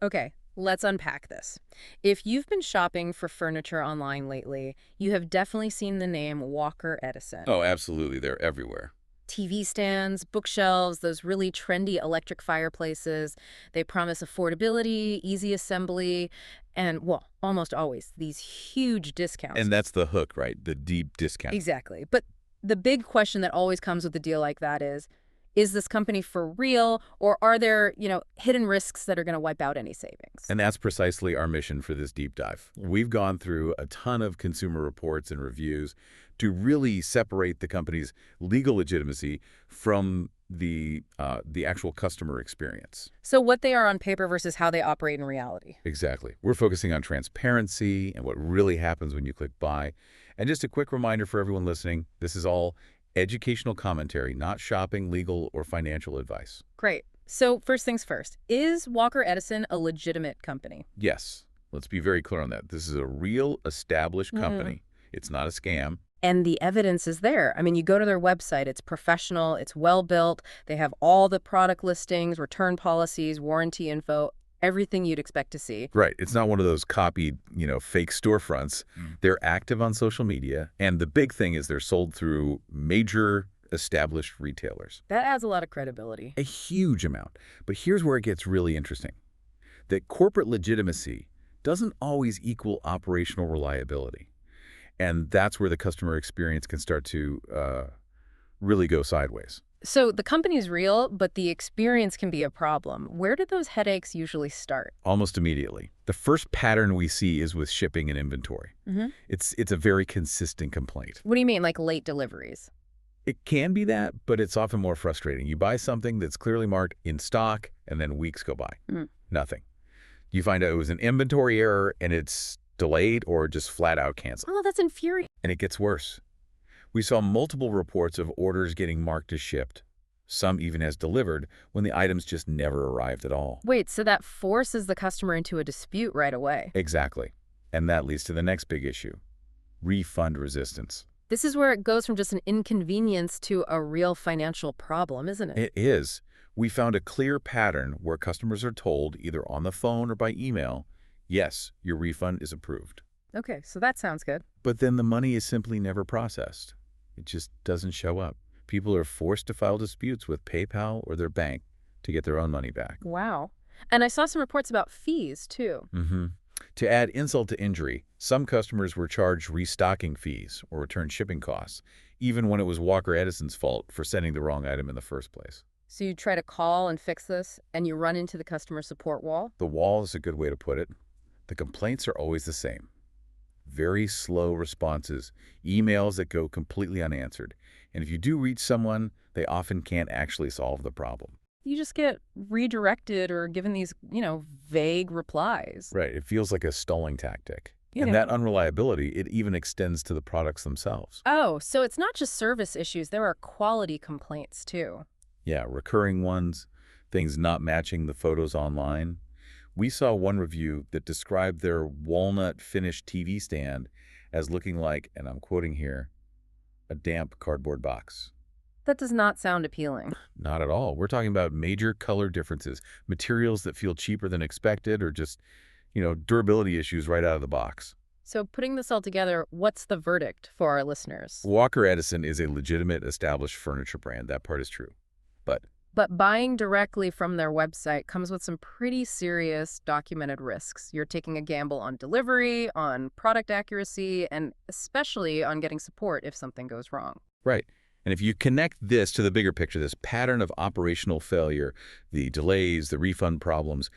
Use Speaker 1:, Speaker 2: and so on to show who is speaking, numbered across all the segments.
Speaker 1: Okay, let's unpack this. If you've been shopping for furniture online lately, you have definitely seen the name Walker Edison.
Speaker 2: Oh, absolutely. They're everywhere.
Speaker 1: TV stands, bookshelves, those really trendy electric fireplaces. They promise affordability, easy assembly, and, well, almost always these huge discounts.
Speaker 2: And that's the hook, right? The deep discount.
Speaker 1: Exactly. But the big question that always comes with a deal like that is this company for real, or are there, hidden risks that are going to wipe out any savings?
Speaker 2: And that's precisely our mission for this deep dive. We've gone through a ton of consumer reports and reviews to really separate the company's legal legitimacy from the actual customer experience.
Speaker 1: So what they are on paper versus how they operate in reality.
Speaker 2: Exactly. We're focusing on transparency and what really happens when you click buy. And just a quick reminder for everyone listening, this is all educational commentary, not shopping, legal, or financial advice.
Speaker 1: Great. So first things first, is Walker Edison a legitimate company?
Speaker 2: Yes, let's be very clear on that. This is a real established company. It's not a scam.
Speaker 1: And the evidence is there. I mean, you go to their website, it's professional, it's well-built, they have all the product listings, return policies, warranty info, everything you'd expect to see.
Speaker 2: Right. It's not one of those copied, fake storefronts. They're active on social media. And the big thing is they're sold through major established retailers.
Speaker 1: That adds a lot of credibility.
Speaker 2: A huge amount. But here's where it gets really interesting. That corporate legitimacy doesn't always equal operational reliability. And that's where the customer experience can start to really go sideways.
Speaker 1: So the company's real, but the experience can be a problem. Where do those headaches usually start?
Speaker 2: Almost immediately. The first pattern we see is with shipping and inventory. It's a very consistent complaint.
Speaker 1: What do you mean, like late deliveries?
Speaker 2: It can be that, but it's often more frustrating. You buy something that's clearly marked in stock, and then weeks go by. Nothing. You find out it was an inventory error, and it's delayed or just flat out canceled.
Speaker 1: Oh, that's infuriating.
Speaker 2: And it gets worse. We saw multiple reports of orders getting marked as shipped, some even as delivered, when the items just never arrived at all.
Speaker 1: Wait, so that forces the customer into a dispute right away.
Speaker 2: Exactly. And that leads to the next big issue, refund resistance.
Speaker 1: This is where it goes from just an inconvenience to a real financial problem, isn't it?
Speaker 2: It is. We found a clear pattern where customers are told, either on the phone or by email, yes, your refund is approved.
Speaker 1: Okay, so that sounds good.
Speaker 2: But then the money is simply never processed. It just doesn't show up. People are forced to file disputes with PayPal or their bank to get their own money back.
Speaker 1: Wow. And I saw some reports about fees, too.
Speaker 2: To add insult to injury, some customers were charged restocking fees or return shipping costs, even when it was Walker Edison's fault for sending the wrong item in the first place.
Speaker 1: So you try to call and fix this, and you run into the customer support wall?
Speaker 2: The wall is a good way to put it. The complaints are always the same. Very slow responses, emails that go completely unanswered. And if you do reach someone, they often can't actually solve the problem.
Speaker 1: You just get redirected or given these, vague replies.
Speaker 2: Right. It feels like a stalling tactic.
Speaker 1: You
Speaker 2: And
Speaker 1: know.
Speaker 2: that unreliability, it even extends to the products themselves.
Speaker 1: Oh, so it's not just service issues. There are quality complaints, too.
Speaker 2: Yeah, recurring ones, things not matching the photos online. We saw one review that described their walnut finished TV stand as looking like, and I'm quoting here, a damp cardboard box.
Speaker 1: That does not sound appealing.
Speaker 2: Not at all. We're talking about major color differences, materials that feel cheaper than expected, or just, durability issues right out of the box.
Speaker 1: So putting this all together, what's the verdict for our listeners?
Speaker 2: Walker Edison is a legitimate established furniture brand. That part is true.
Speaker 1: But buying directly from their website comes with some pretty serious documented risks. You're taking a gamble on delivery, on product accuracy, and especially on getting support if something goes wrong.
Speaker 2: Right. And if you connect this to the bigger picture, this pattern of operational failure, the delays, the refund problems,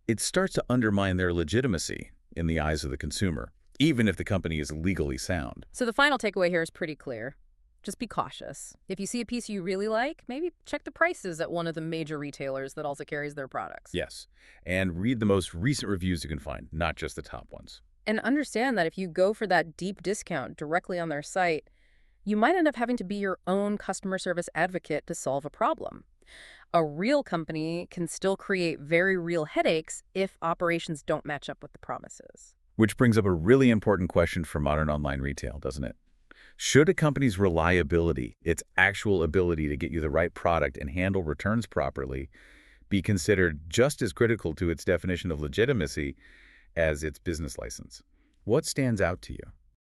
Speaker 2: it starts to undermine their legitimacy in the eyes of the consumer, even if the company is legally sound.
Speaker 1: So the final takeaway here is pretty clear. Just be cautious. If you see a piece you really like, maybe check the prices at one of the major retailers that also carries their products.
Speaker 2: Yes. And read the most recent reviews you can find, not just the top ones.
Speaker 1: And understand that if you go for that deep discount directly on their site, you might end up having to be your own customer service advocate to solve a problem. A real company can still create very real headaches if operations don't match up with the promises.
Speaker 2: Which brings up a really important question for modern online retail, doesn't it? Should a company's reliability, its actual ability to get you the right product and handle returns properly, be considered just as critical to its definition of legitimacy as its business license. What stands out to you?